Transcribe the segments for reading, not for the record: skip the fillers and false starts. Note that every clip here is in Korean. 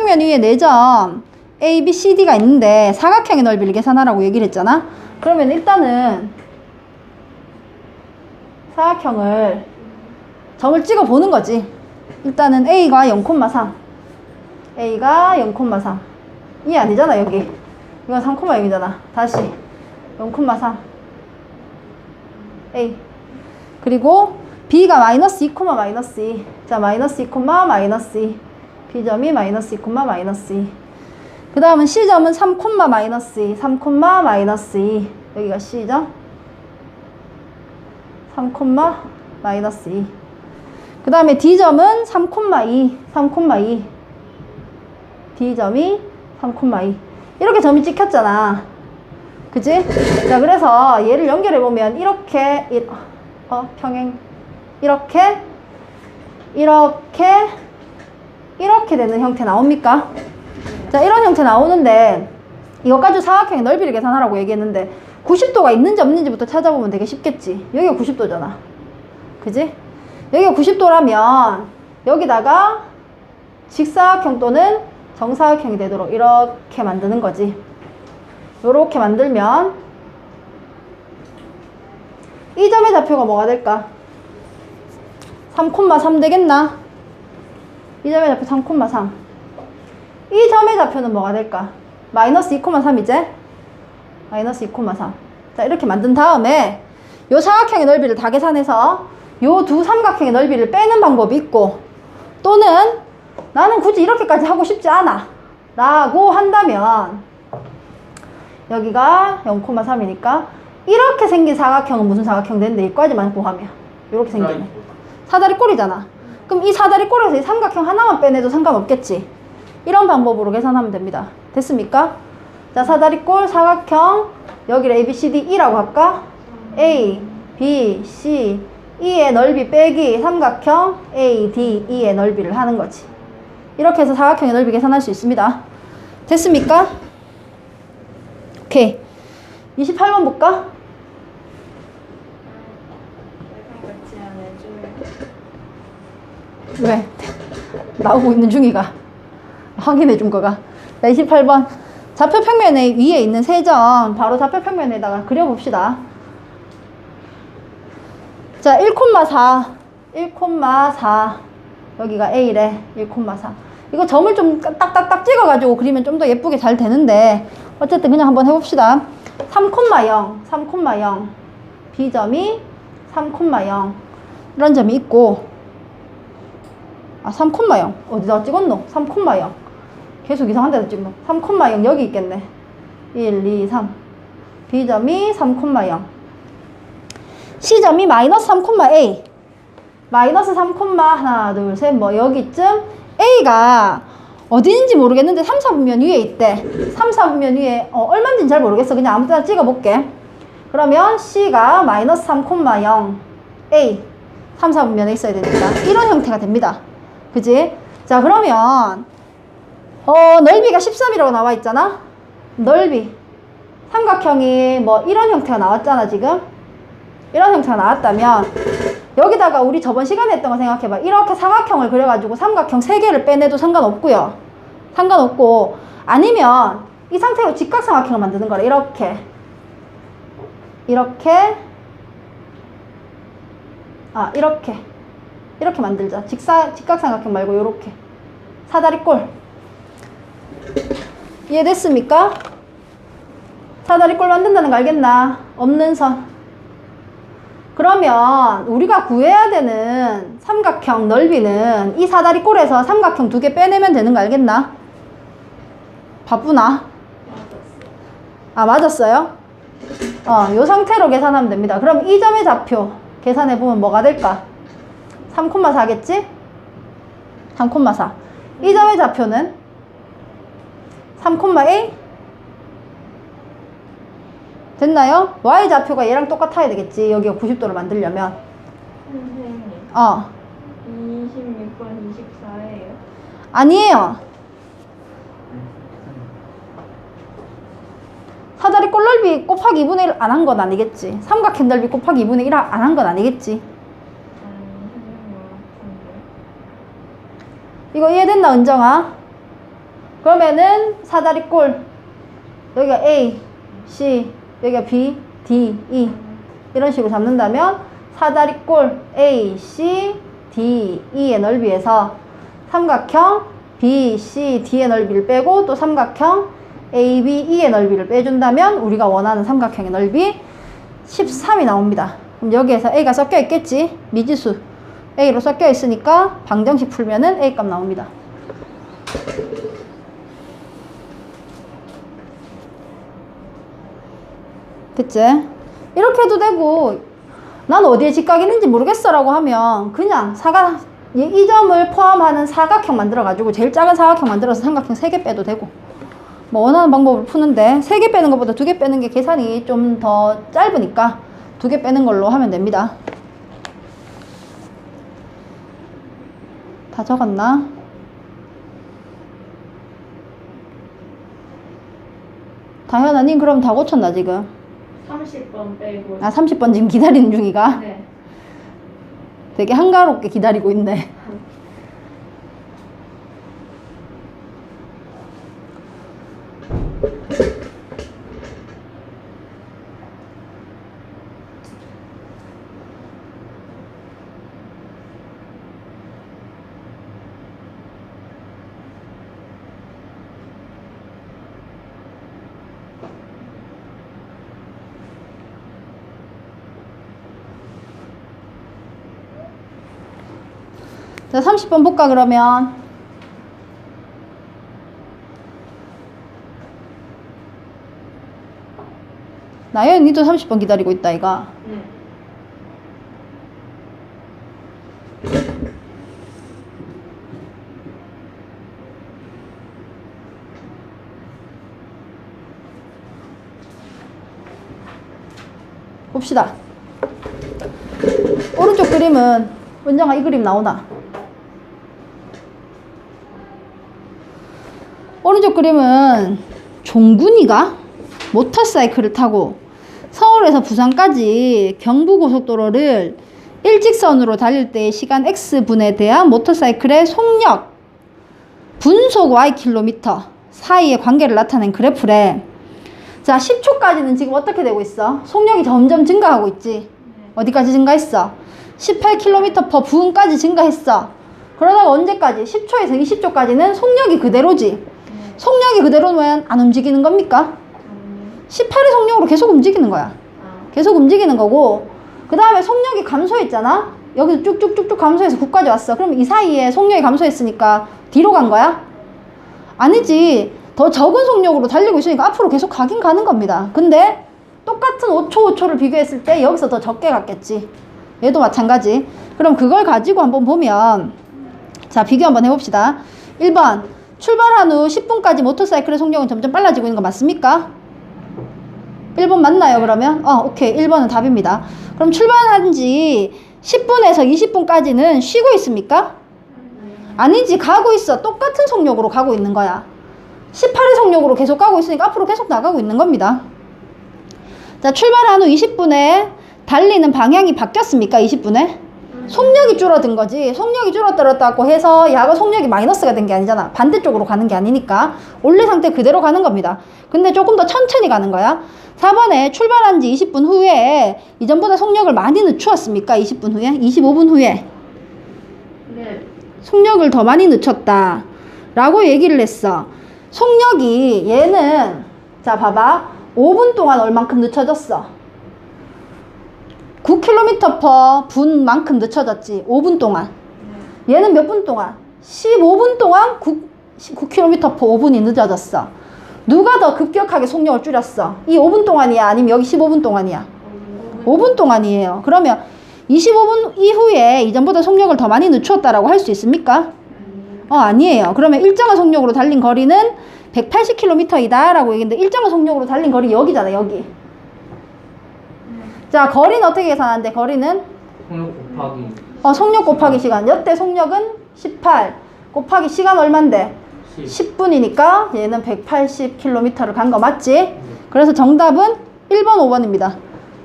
평면 위에 4점 A, B, C, D가 있는데 사각형의 넓이를 계산하라고 얘기를 했잖아. 그러면 일단은 사각형을 점을 찍어 보는 거지. 일단은 A가 0,3 A가 0,3 이 아니잖아 여기. 이건 3,0이잖아. 다시 0,3 A 그리고 B가 마이너스 2, 마이너스 2 자 마이너스 2, 마이너스 2 B점이 마이너스 2, 마이너스 2 그 다음은 C점은 3, 마이너스 2 3, 마이너스 2 여기가 C점 3, 마이너스 2 그 다음에 D점은 3,2 3,2 D점이 3,2 이렇게 점이 찍혔잖아. 그치? 자 그래서 얘를 연결해보면 이렇게 평행 이렇게 되는 형태 나옵니까? 자 이런 형태 나오는데 이것 가지고 사각형의 넓이를 계산하라고 얘기했는데 90도가 있는지 없는지부터 찾아보면 되게 쉽겠지. 여기가 90도잖아. 그지? 여기가 90도라면 여기다가 직사각형 또는 정사각형이 되도록 이렇게 만드는 거지. 요렇게 만들면 이 점의 좌표가 뭐가 될까? 3,3 되겠나? 이 점의 좌표 3,3 이 점의 좌표는 뭐가 될까? 마이너스 2,3이지? 마이너스 2,3 자 이렇게 만든 다음에 요 사각형의 넓이를 다 계산해서 요 두 삼각형의 넓이를 빼는 방법이 있고 또는 나는 굳이 이렇게까지 하고 싶지 않아 라고 한다면 여기가 0,3이니까 이렇게 생긴 사각형은 무슨 사각형 되는데 이까지만 구하면 이렇게 생기네. 사다리꼴이잖아. 그럼 이 사다리꼴에서 이 삼각형 하나만 빼내도 상관없겠지. 이런 방법으로 계산하면 됩니다. 됐습니까? 자 사다리꼴 사각형 여기를 A, B, C, D, E라고 할까? A, B, C, E의 넓이 빼기 삼각형 A, D, E의 넓이를 하는 거지. 이렇게 해서 사각형의 넓이 계산할 수 있습니다. 됐습니까? 오케이. 28번 볼까? 왜? 나오고 있는 중이가 확인해 준 거가. 자, 28번. 좌표 평면에 위에 있는 세 점 바로 좌표 평면에다가 그려봅시다. 자, 1,4 1,4 여기가 A래. 1,4 이거 점을 좀 딱딱딱 찍어가지고 그리면 좀 더 예쁘게 잘 되는데 어쨌든 그냥 한번 해봅시다. 3,0 3,0 B점이 3,0 이런 점이 있고 3,0 어디다가 찍었노? 3,0 계속 이상한 데다 찍노. 3,0 여기 있겠네. 1, 2, 3 B점이 3,0 C점이 마이너스 3,A 마이너스 3, 하나 둘 셋 뭐 여기쯤 A가 어디인지 모르겠는데 3, 4분면 위에 있대. 3, 4분면 위에 얼마인지는 잘 모르겠어. 그냥 아무 데나 찍어볼게. 그러면 C가 마이너스 3,0 A 3, 4분면에 있어야 되니까 이런 형태가 됩니다. 그지? 자 그러면 넓이가 13이라고 나와 있잖아. 넓이 삼각형이 뭐 이런 형태가 나왔잖아. 지금 이런 형태가 나왔다면 여기다가 우리 저번 시간에 했던 거 생각해봐. 이렇게 사각형을 그려가지고 삼각형 3개를 빼내도 상관없고요. 상관없고 아니면 이 상태로 직각삼각형을 만드는 거라. 이렇게 이렇게 만들자. 직각삼각형 말고 이렇게 사다리꼴. 이해됐습니까? 사다리꼴 만든다는 거 알겠나? 없는 선. 그러면 우리가 구해야 되는 삼각형 넓이는 이 사다리꼴에서 삼각형 2개 빼내면 되는 거 알겠나? 바쁘나? 맞았어요? 요 상태로 계산하면 됩니다. 그럼 이 점의 좌표 계산해보면 뭐가 될까? 3,4겠지? 3,4 이 점의 좌표는 3,A 됐나요? Y 좌표가 얘랑 똑같아야 되겠지. 여기가 90도를 만들려면. 선생님. 26번 24예요? 아니에요. 사다리꼴 넓이 곱하기 2분의 1 안 한 건 아니겠지. 삼각형 넓이 곱하기 2분의 1 안 한 건 아니겠지. 이거 이해됐나 은정아? 그러면은 사다리꼴 여기가 A, C, 여기가 B, D, E 이런 식으로 잡는다면 사다리꼴 A, C, D, E의 넓이에서 삼각형 B, C, D의 넓이를 빼고 또 삼각형 A, B, E의 넓이를 빼준다면 우리가 원하는 삼각형의 넓이 13이 나옵니다. 그럼 여기에서 A가 섞여 있겠지? 미지수 A로 섞여 있으니까 방정식 풀면은 A 값 나옵니다. 됐지? 이렇게 해도 되고 난 어디에 직각이는지 모르겠어 라고 하면 그냥 이 점을 포함하는 사각형 만들어 가지고 제일 작은 사각형 만들어서 삼각형 3개 빼도 되고 뭐 원하는 방법을 푸는데 3개 빼는 것보다 2개 빼는 게 계산이 좀 더 짧으니까 2개 빼는 걸로 하면 됩니다. 다 적었나? 다현아님 그럼 다 고쳤나 지금? 30번 빼고. 아 30번 지금 기다리는 중이가? 네. 되게 한가롭게 기다리고 있네. 자, 30번 볼까, 그러면? 나연, 니도 30번 기다리고 있다, 이가. 네. 봅시다. 오른쪽 그림은, 은정아, 이 그림 나오나? 오른쪽 그림은 종군이가 모터사이클을 타고 서울에서 부산까지 경부고속도로를 일직선으로 달릴 때의 시간 x분에 대한 모터사이클의 속력, 분속 ykm 사이의 관계를 나타낸 그래프래. 자, 10초까지는 지금 어떻게 되고 있어? 속력이 점점 증가하고 있지. 어디까지 증가했어? 18km/분까지 증가했어. 그러다가 언제까지? 10초에서 20초까지는 속력이 그대로지. 속력이 그대로면 안 움직이는 겁니까? 18의 속력으로 계속 움직이는 거야. 계속 움직이는 거고, 그 다음에 속력이 감소했잖아? 여기서 쭉쭉쭉쭉 감소해서 9까지 왔어. 그럼 이 사이에 속력이 감소했으니까 뒤로 간 거야? 아니지. 더 적은 속력으로 달리고 있으니까 앞으로 계속 가긴 가는 겁니다. 근데 똑같은 5초, 5초를 비교했을 때 여기서 더 적게 갔겠지. 얘도 마찬가지. 그럼 그걸 가지고 한번 보면, 자, 비교 한번 해봅시다. 1번. 출발한 후 10분까지 모터사이클의 속력은 점점 빨라지고 있는 거 맞습니까? 1번 맞나요, 그러면? 오케이. 1번은 답입니다. 그럼 출발한 지 10분에서 20분까지는 쉬고 있습니까? 아니지. 가고 있어. 똑같은 속력으로 가고 있는 거야. 18의 속력으로 계속 가고 있으니까 앞으로 계속 나가고 있는 겁니다. 자, 출발한 후 20분에 달리는 방향이 바뀌었습니까? 20분에? 속력이 줄어든 거지. 속력이 줄어들었다고 해서 야가 속력이 마이너스가 된 게 아니잖아. 반대쪽으로 가는 게 아니니까 원래 상태 그대로 가는 겁니다. 근데 조금 더 천천히 가는 거야. 4번에 출발한 지 20분 후에 이전보다 속력을 많이 늦추었습니까? 20분 후에? 25분 후에? 네. 속력을 더 많이 늦췄다 라고 얘기를 했어. 속력이 얘는 자 봐봐. 5분 동안 얼만큼 늦춰졌어? 9km/분만큼 늦춰졌지. 5분 동안. 얘는 몇 분 동안? 15분 동안 9km/5분이 늦어졌어. 누가 더 급격하게 속력을 줄였어? 이 5분 동안이야? 아니면 여기 15분 동안이야? 5분 동안이에요. 그러면 25분 이후에 이전보다 속력을 더 많이 늦추었다라고 할 수 있습니까? 아니에요. 그러면 일정한 속력으로 달린 거리는 180km이다 라고 얘기했는데 일정한 속력으로 달린 거리 여기잖아, 여기. 자, 거리는 어떻게 계산하는데? 거리는? 속력 곱하기 속력 곱하기 시간. 여태 속력은 18 곱하기 시간 얼만데? 10분이니까 얘는 180km를 간 거 맞지? 그래서 정답은 1번, 5번입니다.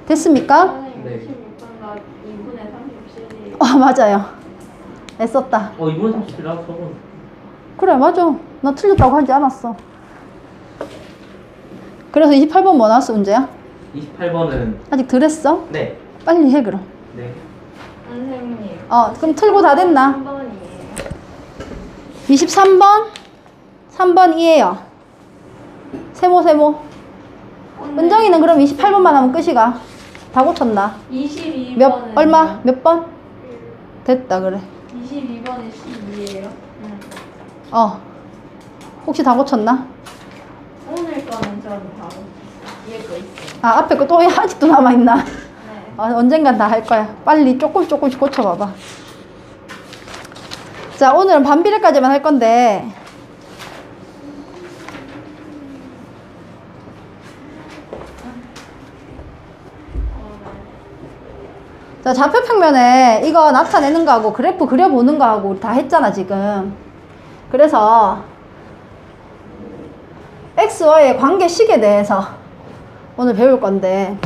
됐습니까? 선생님 네. 26번과 2분의 37이. 맞아요. 애썼다. 이번 37이라고 적은 그래, 맞아. 나 틀렸다고 하지 않았어. 그래서 28번 뭐 나왔어, 문제야? 28번은 아직 덜 했어? 네. 빨리 해, 그럼. 네. 선생님. 그럼 틀고 다 됐나? 3번이에요. 23번? 3번이에요. 세모. 은정이는 그럼 28번만 하면 끝이가. 다 고쳤나? 22번은 얼마? 몇 번? 됐다, 그래. 22번이 12예요. 혹시 다 고쳤나? 오늘 거는 저는 바로 위에 거 있어요. 앞에 거 또 아직도 남아있나? 네. 언젠간 다 할 거야. 빨리 조금씩 고쳐봐봐. 자, 오늘은 반비례까지만 할 건데, 자, 좌표평면에 이거 나타내는 거하고 그래프 그려보는 거하고 우리 다 했잖아, 지금. 그래서 XY의 관계식에 대해서 오늘 배울 건데,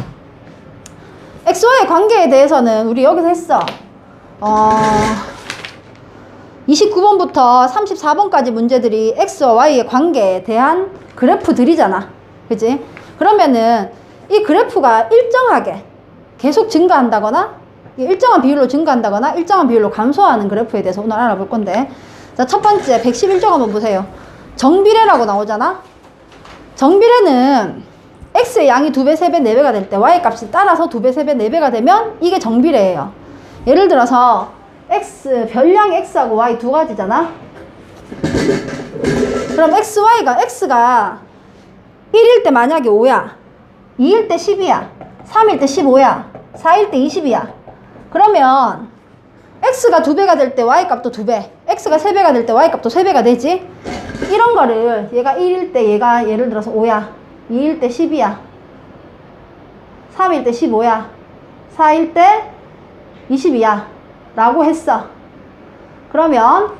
XY의 관계에 대해서는 우리 여기서 했어. 29번부터 34번까지 문제들이 X와 Y의 관계에 대한 그래프들이잖아. 그치? 그러면은 이 그래프가 일정하게 계속 증가한다거나 일정한 비율로 증가한다거나 일정한 비율로 감소하는 그래프에 대해서 오늘 알아볼 건데, 자, 첫 번째 111쪽 한번 보세요. 정비례라고 나오잖아. 정비례는 X의 양이 2배, 3배, 4배가 될 때 Y 값이 따라서 2배, 3배, 4배가 되면 이게 정비례예요. 예를 들어서 X, 별량이 X하고 Y 두 가지잖아. 그럼 X가 1일 때 만약에 5야, 2일 때 10이야, 3일 때 15야, 4일 때 20이야. 그러면 X가 2배가 될 때 Y 값도 2배, X가 3배가 될 때 Y 값도 3배가 되지? 이런 거를 얘가 1일 때 얘가 예를 들어서 5야, 2일 때 10이야, 3일 때 15야, 4일 때 20이야 라고 했어. 그러면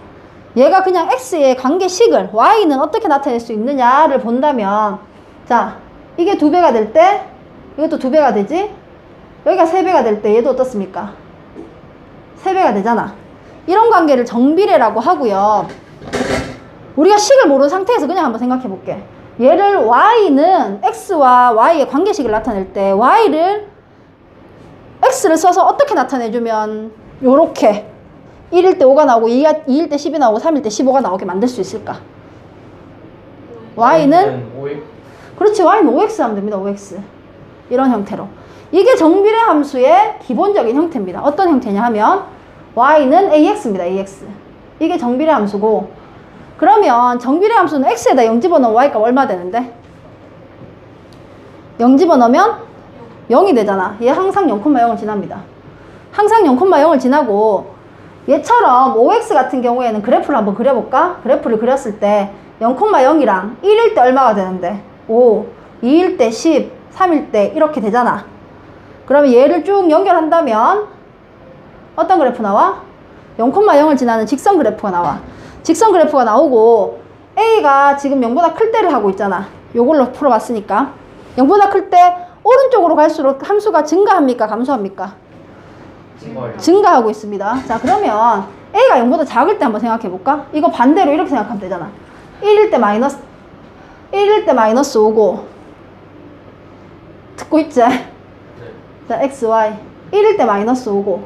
얘가 그냥 X의 관계식을 Y는 어떻게 나타낼 수 있느냐를 본다면, 자, 이게 2배가 될 때 이것도 2배가 되지? 여기가 3배가 될 때 얘도 어떻습니까? 3배가 되잖아. 이런 관계를 정비례라고 하고요. 우리가 식을 모르는 상태에서 그냥 한번 생각해 볼게. 얘를 Y는 X와 Y의 관계식을 나타낼 때 Y를 X를 써서 어떻게 나타내주면 요렇게 1일 때 5가 나오고 2일 때 10이 나오고 3일 때 15가 나오게 만들 수 있을까? Y는 5x. 그렇지, Y는 5x 하면 됩니다. 5x. 이런 형태로. 이게 정비례 함수의 기본적인 형태입니다. 어떤 형태냐 하면 Y는 AX입니다. AX. 이게 정비례 함수고, 그러면 정비례 함수는 X에다 0 집어넣으면 Y값 얼마 되는데? 0 집어넣으면 0이 되잖아. 얘 항상 0,0을 지납니다. 항상 0,0을 지나고, 얘처럼 5x 같은 경우에는 그래프를 한번 그려볼까? 그래프를 그렸을 때 0,0이랑 1일 때 얼마가 되는데? 5, 2일 때 10, 3일 때 이렇게 되잖아. 그러면 얘를 쭉 연결한다면 어떤 그래프 나와? 0,0을 지나는 직선 그래프가 나와. 직선 그래프가 나오고, A가 지금 0보다 클 때를 하고 있잖아. 요걸로 풀어봤으니까. 0보다 클 때 오른쪽으로 갈수록 함수가 증가합니까? 감소합니까? 증가하고 있습니다. 자, 그러면 A가 0보다 작을 때 한번 생각해 볼까? 이거 반대로 이렇게 생각하면 되잖아. 1일 때 마이너스 5고, 듣고 있지? 자, x, y. 1일 때 마이너스 5고,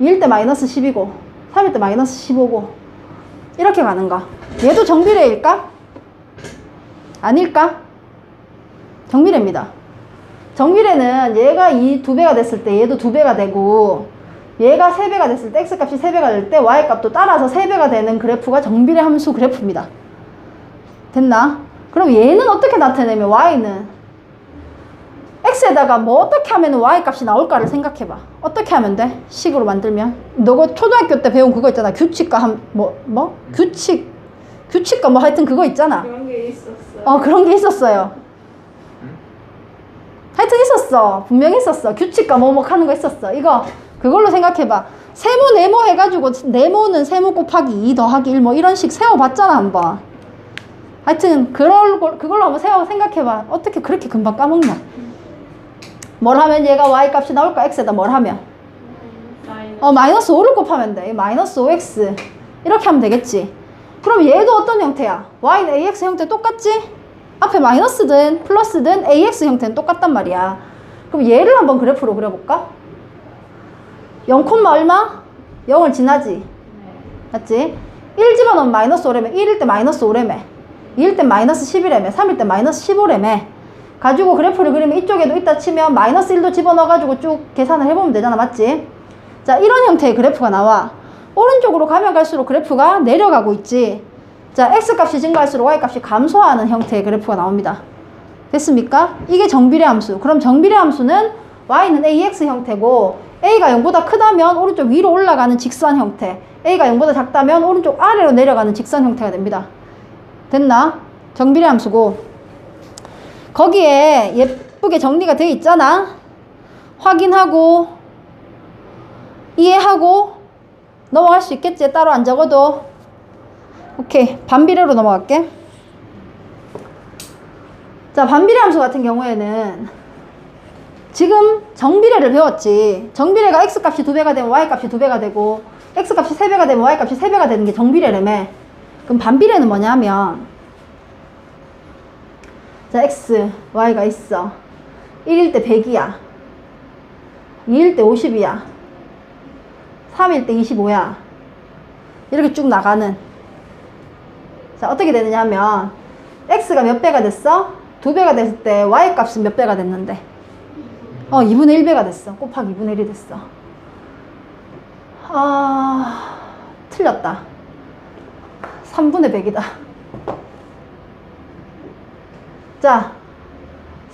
2일 때 마이너스 10이고, 3일 때 마이너스 15고, 이렇게 가는 거. 얘도 정비례일까? 아닐까? 정비례입니다. 정비례는 얘가 2배가 됐을 때 얘도 2배가 되고, 얘가 3배가 됐을 때 x 값이 3배가 될 때 y 값도 따라서 3배가 되는 그래프가 정비례 함수 그래프입니다. 됐나? 그럼 얘는 어떻게 나타내면 y는 x에다가 뭐 어떻게 하면 y 값이 나올까를 생각해봐. 어떻게 하면 돼? 식으로 만들면. 너가 초등학교 때 배운 그거 있잖아. 규칙과 규칙과 뭐 하여튼 그거 있잖아. 그런 게 있었어요. 그런 게 있었어요. 하여튼 있었어. 분명히 있었어. 규칙과 뭐뭐 하는 거 있었어. 이거 그걸로 생각해봐. 세모 네모 해가지고 네모는 세모 곱하기 2 더하기 1 뭐 이런 식 세워봤잖아 한번. 하여튼 그걸로 한번 생각해봐. 어떻게 그렇게 금방 까먹냐. 뭘 하면 얘가 y 값이 나올까? x에다 뭘 하면? 마이너스 5를 곱하면 돼. 마이너스 5x 이렇게 하면 되겠지. 그럼 얘도 어떤 형태야? y는 ax 형태 똑같지? 앞에 마이너스든 플러스든 ax 형태는 똑같단 말이야. 그럼 얘를 한번 그래프로 그려볼까? 0, 얼마? 0을 지나지? 네. 맞지? 1 집어넣으면 마이너스 5래매. 1일 때 마이너스 5래매. 2일 때 마이너스 11래매. 3일 때 마이너스 15래매. 가지고 그래프를 그리면 이쪽에도 있다 치면 마이너스 1도 집어넣어가지고 쭉 계산을 해보면 되잖아. 맞지? 자, 이런 형태의 그래프가 나와. 오른쪽으로 가면 갈수록 그래프가 내려가고 있지. 자, x값이 증가할수록 y값이 감소하는 형태의 그래프가 나옵니다. 됐습니까? 이게 정비례 함수. 그럼 정비례 함수는 y는 ax 형태고 a가 0보다 크다면 오른쪽 위로 올라가는 직선 형태, a가 0보다 작다면 오른쪽 아래로 내려가는 직선 형태가 됩니다. 됐나? 정비례 함수고 거기에 예쁘게 정리가 되어 있잖아. 확인하고 이해하고 넘어갈 수 있겠지? 따로 안 적어도. 오케이. 반비례로 넘어갈게. 자, 반비례 함수 같은 경우에는 지금 정비례를 배웠지. 정비례가 x값이 2배가 되면 y값이 2배가 되고 x값이 3배가 되면 y값이 3배가 되는 게 정비례라며. 그럼 반비례는 뭐냐 하면 자, x, y가 있어. 1일 때 100이야. 2일 때 50이야. 3일 때 25야. 이렇게 쭉 나가는. 자, 어떻게 되느냐 하면 x가 몇 배가 됐어? 2배가 됐을 때 y값은 몇 배가 됐는데? 2분의 1배가 됐어. 곱하기 2분의 1이 됐어. 틀렸다. 3분의 100이다. 자,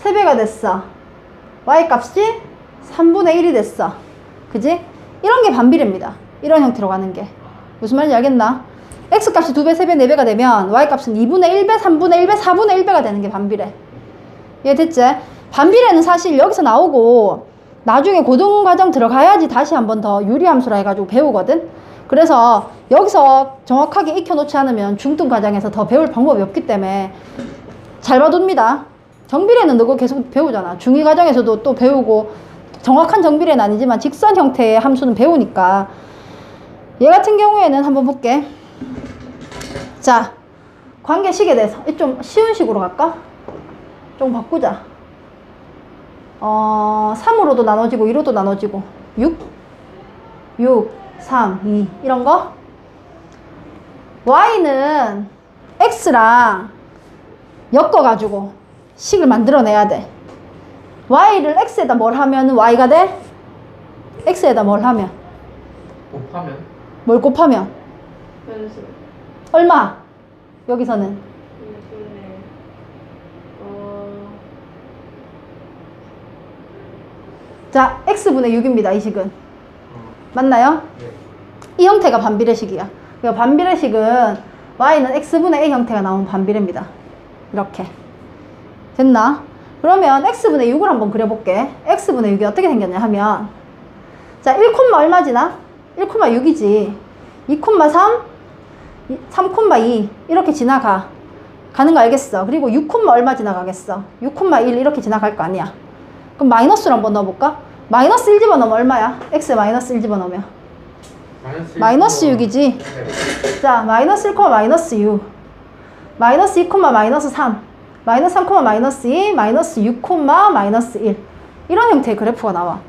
3배가 됐어. y값이 3분의 1이 됐어. 그지? 이런 게 반비례입니다. 이런 형태로 가는 게. 무슨 말인지 알겠나? x값이 2배, 3배, 4배가 되면 y값은 2분의 1배, 3분의 1배, 4분의 1배가 되는 게 반비례. 이해됐지? 반비례는 사실 여기서 나오고 나중에 고등과정 들어가야지 다시 한 번 더 유리함수라 해가지고 배우거든. 그래서 여기서 정확하게 익혀놓지 않으면 중등과정에서 더 배울 방법이 없기 때문에 잘 봐둡니다. 정비례는 너가 계속 배우잖아. 중2과정에서도 또 배우고 정확한 정비례는 아니지만 직선 형태의 함수는 배우니까. 얘 같은 경우에는 한번 볼게. 자, 관계식에 대해서 좀 쉬운 식으로 갈까? 좀 바꾸자. 3으로도 나눠지고 2로도 나눠지고 6, 3, 2 이런 거. y는 x랑 엮어가지고 식을 만들어내야 돼. y를 x에다 뭘 하면 y가 돼? x에다 뭘 하면? 곱하면? 뭘 곱하면? 변수. 얼마? 여기서는 자, x분의 6입니다. 이 식은. 맞나요? 네. 이 형태가 반비례식이야. 그러니까 반비례식은 y는 x분의 a 형태가 나오는 반비례입니다. 이렇게. 됐나? 그러면 x분의 6을 한번 그려볼게. x분의 6이 어떻게 생겼냐 하면 자, 1, 얼마지나? 1,6이지. 2, 3, 3,2 이렇게 지나가. 가는 거 알겠어. 그리고 6, 얼마 지나가겠어? 6,1 이렇게 지나갈 거 아니야. 그럼 마이너스를 한번 넣어볼까? 마이너스 1 집어넣으면 얼마야? x에 마이너스 1 집어넣으면 마이너스 6이지. 네. 자, 마이너스 1, 마이너스 6 마이너스 2, 마이너스 3 마이너스 3, 마이너스 2 마이너스 6, 마이너스 1 이런 형태의 그래프가 나와.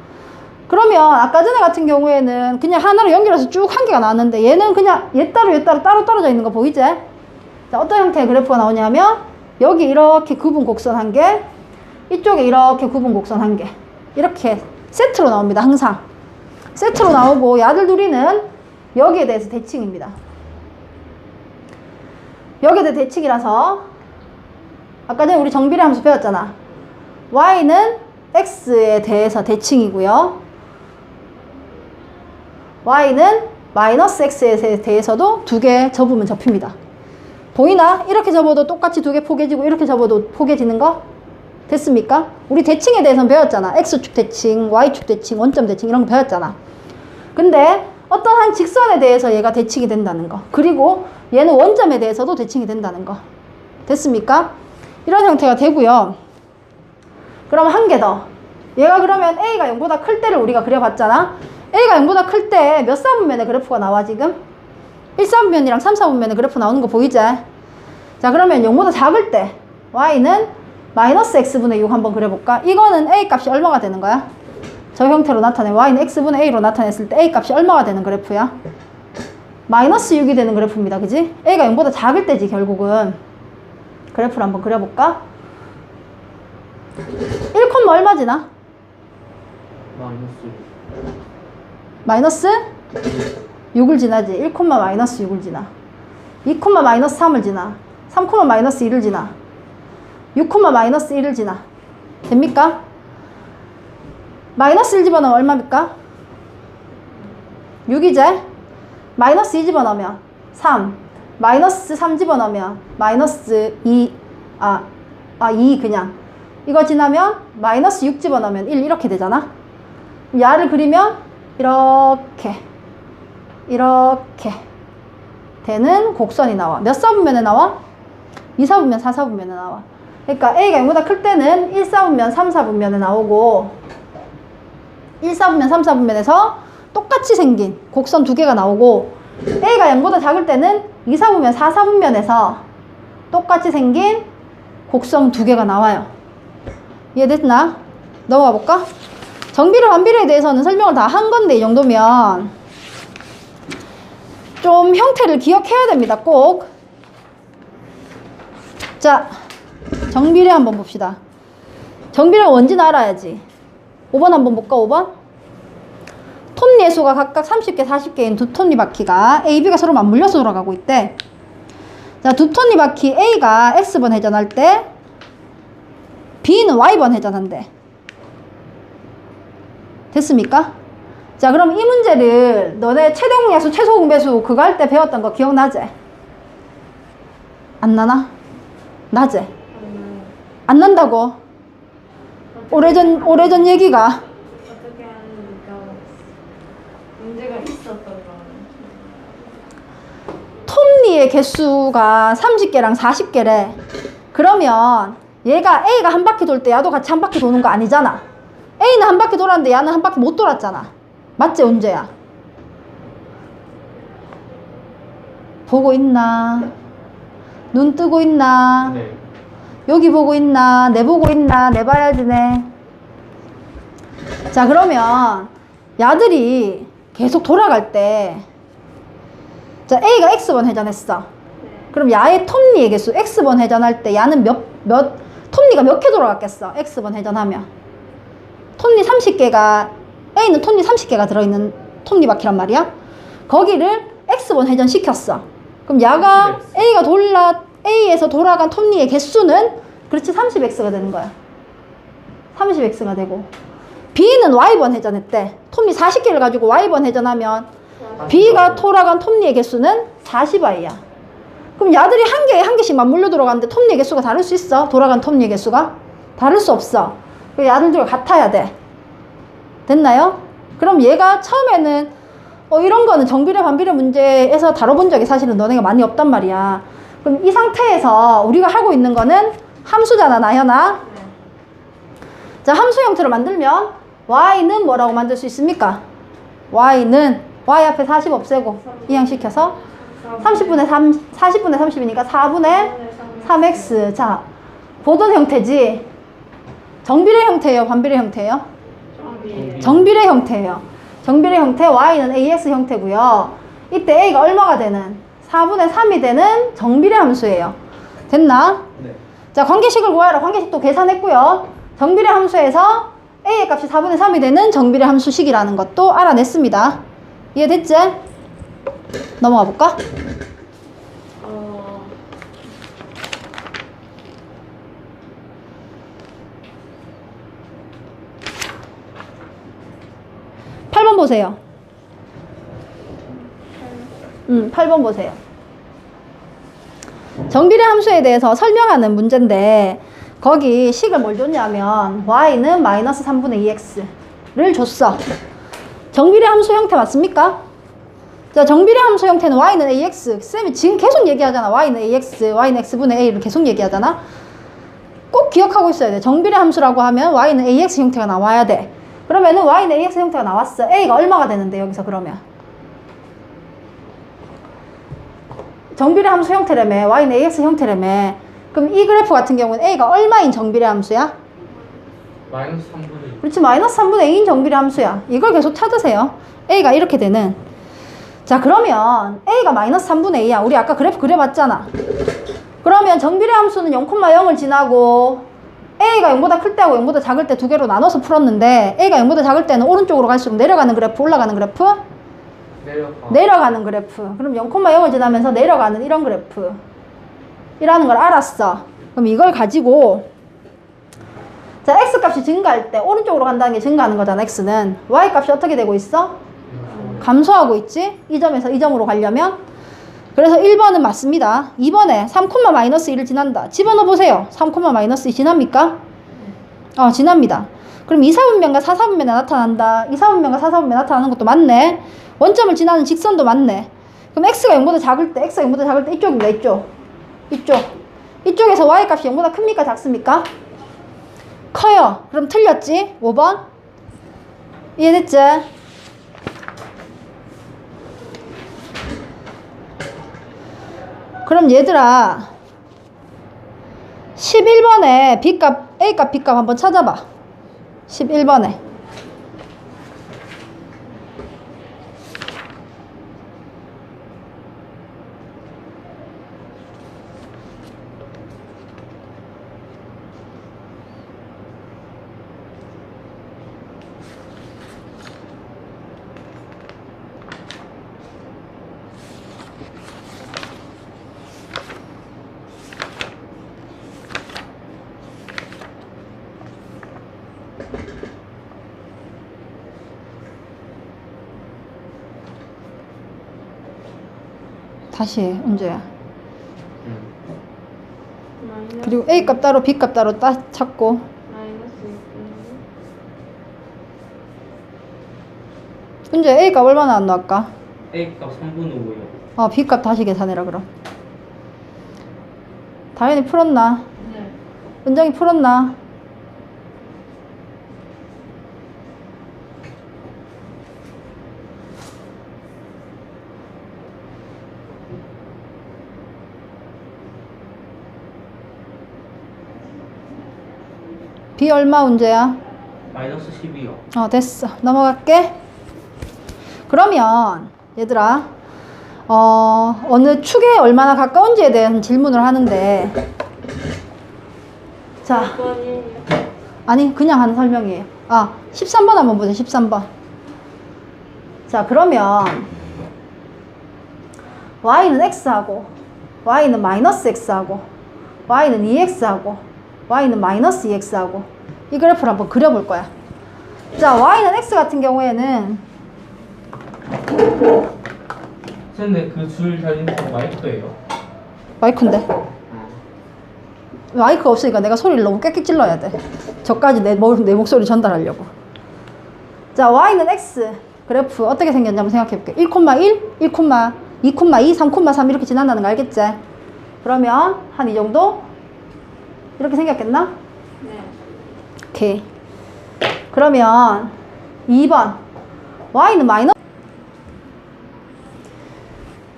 그러면 아까 전에 같은 경우에는 그냥 하나로 연결해서 쭉 한 개가 나왔는데 얘는 그냥 얘 따로 따로 떨어져 있는 거 보이지? 자, 어떤 형태의 그래프가 나오냐면 여기 이렇게 구분 곡선 한 개, 이쪽에 이렇게 구분 곡선 한 개, 이렇게 세트로 나옵니다. 항상 세트로 나오고 야들 둘이는 여기에 대해서 대칭입니다. 여기에 대해 대칭이라서 아까 전에 우리 정비례 함수 배웠잖아. y는 x에 대해서 대칭이고요. y는 마이너스 x에 대해서도 두 개 접으면 접힙니다. 보이나? 이렇게 접어도 똑같이 두 개 포개지고 이렇게 접어도 포개지는 거? 됐습니까? 우리 대칭에 대해서는 배웠잖아. x축 대칭, y축 대칭, 원점 대칭 이런 거 배웠잖아. 근데 어떤 한 직선에 대해서 얘가 대칭이 된다는 거, 그리고 얘는 원점에 대해서도 대칭이 된다는 거. 됐습니까? 이런 형태가 되고요. 그럼 한 개 더. 얘가 그러면 a가 0보다 클 때를 우리가 그려봤잖아. a가 0보다 클 때 몇 사분면의 그래프가 나와 지금? 1, 4분면이랑 3, 4분면의 그래프 나오는 거 보이지? 자, 그러면 0보다 작을 때 y는 마이너스 x분의 6 한번 그려볼까? 이거는 a 값이 얼마가 되는 거야? 저 형태로 나타내. y는 x분의 a로 나타냈을 때 a 값이 얼마가 되는 그래프야? 마이너스 6이 되는 그래프입니다. 그지? a가 0보다 작을 때지 결국은. 그래프를 한번 그려볼까? 1, 얼마지나? 마이너스. 마이너스 6을 지나지. 1, 마이너스 6을 지나. 2, 마이너스 3을 지나. 3, 마이너스 1을 지나. 6, 마이너스 1을 지나. 됩니까? 마이너스 1 집어넣으면 얼마입니까? 6이제. 마이너스 2 집어넣으면 3. 마이너스 3 집어넣으면 마이너스 2. 2 그냥. 이거 지나면 마이너스 6 집어넣으면 1 이렇게 되잖아. 야를 그리면 이렇게 되는 곡선이 나와. 몇 사분면에 나와? 2, 4분면, 4, 4분면에 나와. 그러니까 A가 0보다 클 때는 1, 4분면, 3, 4분면에 나오고 1, 4분면, 3, 4분면에서 똑같이 생긴 곡선 두 개가 나오고 A가 0보다 작을 때는 2, 4분면, 4, 4분면에서 똑같이 생긴 곡선 두 개가 나와요. 이해됐나? 넘어가 볼까? 정비례, 반비례에 대해서는 설명을 다 한 건데 이 정도면 좀 형태를 기억해야 됩니다. 꼭. 자, 정비례 한번 봅시다. 정비례가 뭔지는 알아야지. 5번 한번 볼까? 5번? 톱니의 수가 각각 30개, 40개인 두 톱니바퀴가 A, B가 서로 맞물려서 돌아가고 있대. 자, 두 톱니바퀴 A가 X번 회전할 때 B는 Y번 회전한대. 됐습니까? 자, 그럼 이 문제를 너네 최대 공약수, 최소 공배수 그거 할 때 배웠던 거 기억나지? 안 나나? 나지? 안 난다고? 오래전 얘기가. 어떻게 하는지가 문제가 있었던 거는. 톱니의 개수가 30개랑 40개래. 그러면 얘가 A가 한 바퀴 돌 때 야도 같이 한 바퀴 도는 거 아니잖아. A는 한 바퀴 돌았는데 야는 한 바퀴 못 돌았잖아. 맞지, 은재야? 보고 있나? 눈 뜨고 있나? 네. 여기 보고 있나? 내 보고 있나? 내 봐야지, 네. 자, 그러면 야들이 계속 돌아갈 때, 자, A가 X번 회전했어. 그럼 야의 톱니의 개수, X번 회전할 때 야는 톱니가 몇 개 돌아갔겠어? X번 회전하면. 톱니 30개가, A는 톱니 30개가 들어있는 톱니바퀴란 말이야. 거기를 X번 회전시켰어. 그럼 야가 A에서 돌아간 톱니의 개수는, 그렇지, 30X가 되는 거야. 30X가 되고. B는 Y번 회전했대. 톱니 40개를 가지고 Y번 회전하면 B가 돌아간 톱니의 개수는 40Y야. 그럼 야들이 한 개씩 맞물려 돌아가는데 톱니의 개수가 다를 수 있어? 돌아간 톱니의 개수가? 다를 수 없어. 야들도 같아야 돼. 됐나요? 그럼 얘가 처음에는 이런 거는 정비례, 반비례 문제에서 다뤄본 적이 사실은 너네가 많이 없단 말이야. 그럼 이 상태에서 우리가 하고 있는 거는 함수잖아, 나현아. 자, 함수 형태로 만들면 y는 뭐라고 만들 수 있습니까? y는 y 앞에 40 없애고 이항시켜서 30분의 3, 40분의 30이니까 4분의 3x. 자, 보던 형태지. 정비례 형태예요, 반비례 형태예요? 정비례 형태예요. 정비례 형태, y는 ax 형태고요. 이때 a가 얼마가 되는? 4분의 3이 되는 정비례 함수예요. 됐나? 네. 자, 관계식을 구하라. 관계식도 계산했고요. 정비례 함수에서 a의 값이 4분의 3이 되는 정비례 함수식이라는 것도 알아냈습니다. 이해됐지? 넘어가 볼까? 8번 보세요. 8번 보세요. 정비례 함수에 대해서 설명하는 문제인데 거기 식을 뭘 줬냐면 y는 마이너스 3분의 2x를 줬어. 정비례 함수 형태 맞습니까? 자, 정비례 함수 형태는 y는 ax. 쌤이 지금 계속 얘기하잖아. y는 ax, y는 x분의 a를 계속 얘기하잖아. 꼭 기억하고 있어야 돼. 정비례 함수라고 하면 y는 ax 형태가 나와야 돼. 그러면은 y는 ax 형태가 나왔어. a가 얼마가 되는데 여기서 그러면 정비례 함수 형태라며. y는 ax 형태라며. 그럼 이 그래프 같은 경우는 a가 얼마인 정비례 함수야? 마이너스 3분의 2. 그렇지. 마이너스 3분의 2인 정비례 함수야. 이걸 계속 찾으세요. a가 이렇게 되는. 자, 그러면 a가 마이너스 3분의 2야. 우리 아까 그래프 그려봤잖아. 그러면 정비례 함수는 0,0을 지나고 a가 0보다 클 때하고 0보다 작을 때 두 개로 나눠서 풀었는데 a가 0보다 작을 때는 오른쪽으로 갈수록 내려가는 그래프, 올라가는 그래프? 내려가는 그래프. 그럼 0,0을 지나면서 내려가는 이런 그래프 이라는 걸 알았어. 그럼 이걸 가지고 자, x값이 증가할 때 오른쪽으로 간다는 게 증가하는 거잖아. x는 y값이 어떻게 되고 있어? 감소하고 있지? 이 점에서 이 점으로 가려면. 그래서 1번은 맞습니다. 2번에 3,-1을 지난다. 집어넣어 보세요. 3,-2 지납니까? 지납니다. 그럼 2사분면과 4사분면에 나타난다. 2사분면과 4사분면에 나타나는 것도 맞네. 원점을 지나는 직선도 맞네. 그럼 x가 0보다 작을 때, x가 0보다 작을 때 이쪽입니다. 이쪽. 이쪽에서 y값이 0보다 큽니까? 작습니까? 커요. 그럼 틀렸지? 5번. 이해됐지? 그럼 얘들아 11번에 b값, a값, b값 한번 찾아봐. 11번에 다시 은주야. 그리고 a값 따로 b값 따로 찾고 마이너스 은주야 a값 얼마 나왔노 아까? A값 3분의 5요. b값 다시 계산해라 그럼. 다현이 풀었나? 네. 은정이 풀었나? b 얼마 문제야? 마이너스 12요. 됐어. 넘어갈게. 그러면 얘들아 어느 축에 얼마나 가까운지에 대한 질문을 하는데 자, 아니 그냥 하는 설명이에요. 13번 한번 보자. 13번. 자, 그러면 y는 x하고 y는 마이너스 x하고 y는 2x하고 y는 마이너스 2x하고 이 그래프를 한번 그려볼 거야. 자, y는 x 같은 경우에는 근데 그 줄 달린 건 마이크예요. 마이크인데 마이크가 없으니까 내가 소리를 너무 꽥꽥 질러야 돼. 저까지 내 목소리 전달하려고. 자, y는 x 그래프 어떻게 생겼냐 한번 생각해 볼게. 1,1, 1, 2,2, 3,3 이렇게 지난다는 거 알겠지? 그러면 한 이 정도? 이렇게 생겼겠나? 네. 오케이. 그러면 2번 y는 마이너스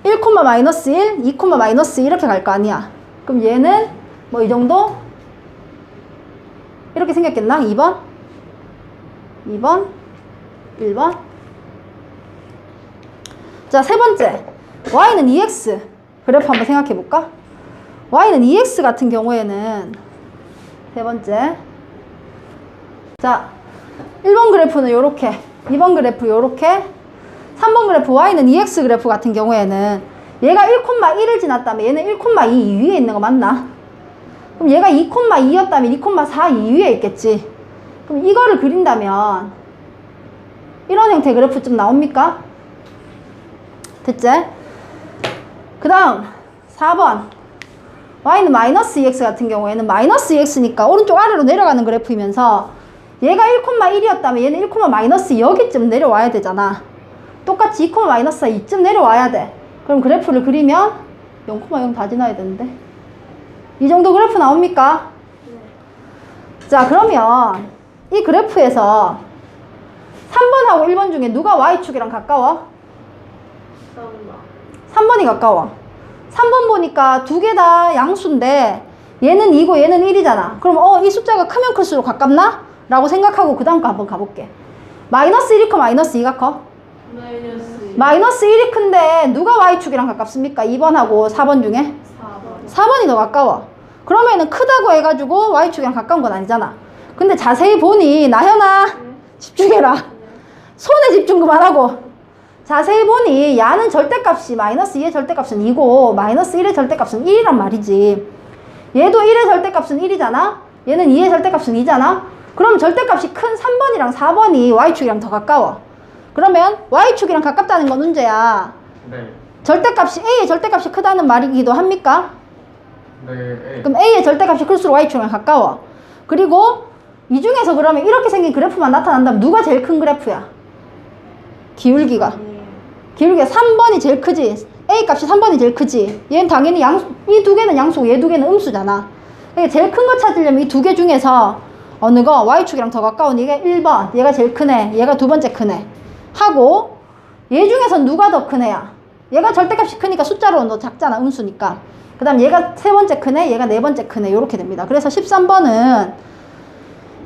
1, 마이너스 1, 2, 마이너스 2 이렇게 갈 거 아니야. 그럼 얘는 뭐 이 정도? 이렇게 생겼겠나? 2번 1번. 자, 세 번째 y는 2x 그래프 한번 생각해 볼까? y는 2x 같은 경우에는 세 번째 자, 1번 그래프는 요렇게 2번 그래프 요렇게 3번 그래프 y는 2x 그래프 같은 경우에는 얘가 1,1을 지났다면 얘는 1,2 위에 있는 거 맞나? 그럼 얘가 2,2였다면 2,4 이 위에 있겠지. 그럼 이거를 그린다면 이런 형태의 그래프 좀 나옵니까? 됐지? 그 다음 4번 y는 마이너스 2x 같은 경우에는 마이너스 2x니까 오른쪽 아래로 내려가는 그래프이면서 얘가 1,1이었다면 얘는 1, 마이너스 여기쯤 내려와야 되잖아. 똑같이 2, 마이너스 2쯤 내려와야 돼. 그럼 그래프를 그리면 0,0 다 지나야 되는데 이 정도 그래프 나옵니까? 네. 자, 그러면 이 그래프에서 3번하고 1번 중에 누가 y축이랑 가까워? 3번. 3번이 가까워. 3번 보니까 두 개 다 양수인데 얘는 2고 얘는 1이잖아. 그럼 이 숫자가 크면 클수록 가깝나? 라고 생각하고 그 다음 거 한번 가볼게. 마이너스 1이 커 마이너스 2가 커? 마이너스 마이너스 1이 큰데 누가 y축이랑 가깝습니까? 2번하고 4번 중에? 4번. 4번이 더 가까워. 그러면은 크다고 해가지고 y축이랑 가까운 건 아니잖아. 근데 자세히 보니 나현아 집중해라. 손에 집중 그만하고. 자세히 보니 야는 절대값이 마이너스 2의 절대값은 2고 마이너스 1의 절대값은 1이란 말이지. 얘도 1의 절대값은 1이잖아. 얘는 2의 절대값은 2잖아. 그럼 절대값이 큰 3번이랑 4번이 y축이랑 더 가까워. 그러면 y축이랑 가깝다는 건 문제야. 네. 절대값이 a의 절대값이 크다는 말이기도 합니까? 네. 그럼 a의 절대값이 클수록 y축이랑 가까워. 그리고 이 중에서 그러면 이렇게 생긴 그래프만 나타난다면 누가 제일 큰 그래프야? 기울기가. 기울기가 3번이 제일 크지. a 값이 3번이 제일 크지. 얘는 당연히 이 두 개는 양수고 얘 두 개는 음수잖아. 그러니까 제일 큰 거 찾으려면 이 두 개 중에서 어느 거 y축이랑 더 가까운 얘가 1번. 얘가 제일 크네. 얘가 두 번째 크네. 하고 얘 중에서 누가 더 크네야? 얘가 절대값이 크니까 숫자로는 더 작잖아. 음수니까. 그 다음 얘가 세 번째 크네. 얘가 네 번째 크네. 요렇게 됩니다. 그래서 13번은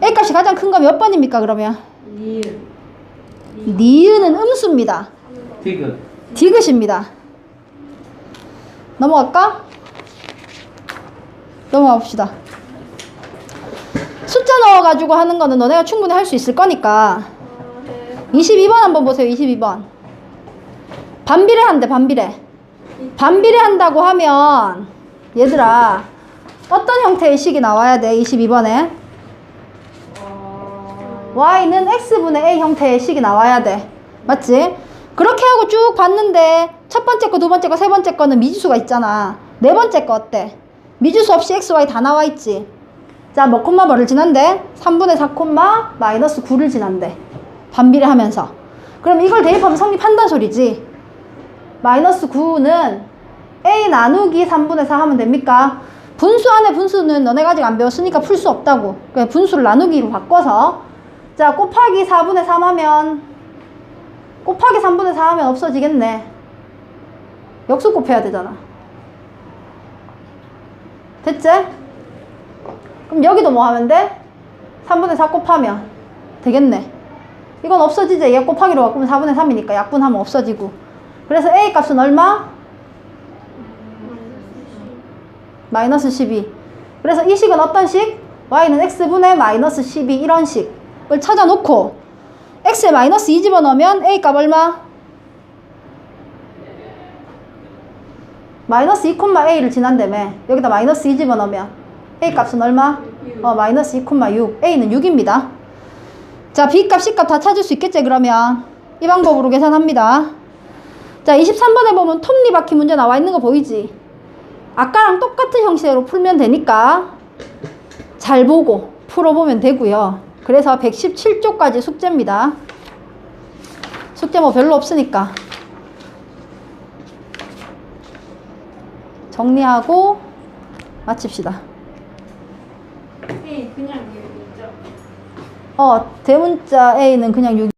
a 값이 가장 큰 거 몇 번입니까 그러면? 니은은 음수입니다. 디귿. 디귿입니다. 넘어갈까? 넘어가 봅시다. 숫자 넣어가지고 하는 거는 너네가 충분히 할 수 있을 거니까. 22번 한번 보세요. 22번. 반비례한대. 반비례. 반비례 한다고 하면 얘들아 어떤 형태의 식이 나와야 돼? 22번에 y는 x분의 a 형태의 식이 나와야 돼. 맞지? 그렇게 하고 쭉 봤는데 첫 번째 거, 두 번째 거, 세 번째 거는 미지수가 있잖아. 네 번째 거 어때? 미지수 없이 x, y 다 나와 있지. 자, 뭐 콤마 뭐를 지난대? 3분의 4 콤마 마이너스 9를 지난대. 반비례 하면서. 그럼 이걸 대입하면 성립한다는 소리지. 마이너스 9는 a 나누기 3분의 4 하면 됩니까? 분수 안에 분수는 너네가 아직 안 배웠으니까 풀 수 없다고. 그냥 분수를 나누기로 바꿔서 자, 곱하기 4분의 3 하면 곱하기 3분의 4 하면 없어지겠네. 역수 곱해야 되잖아. 됐지? 그럼 여기도 뭐 하면 돼? 3분의 4 곱하면 되겠네. 이건 없어지지. 얘 곱하기로 바꾸면 4분의 3이니까 약분하면 없어지고. 그래서 a 값은 얼마? 마이너스 12. 그래서 이 식은 어떤 식? y는 x분의 마이너스 12 이런 식을 찾아놓고 x에 마이너스 2 집어넣으면 a 값 얼마? 마이너스 2,a를 지난다며. 여기다 마이너스 2 집어넣으면 a 값은 얼마? 마이너스 2,6. a는 6입니다. 자, b 값, c 값 다 찾을 수 있겠지 그러면? 이 방법으로 계산합니다. 자, 23번에 보면 톱니바퀴 문제 나와 있는 거 보이지? 아까랑 똑같은 형식으로 풀면 되니까 잘 보고 풀어보면 되고요. 그래서 117쪽까지 숙제입니다. 숙제 뭐 별로 없으니까 정리하고 마칩시다. 그냥 6이죠. 대문자 A는 그냥 6.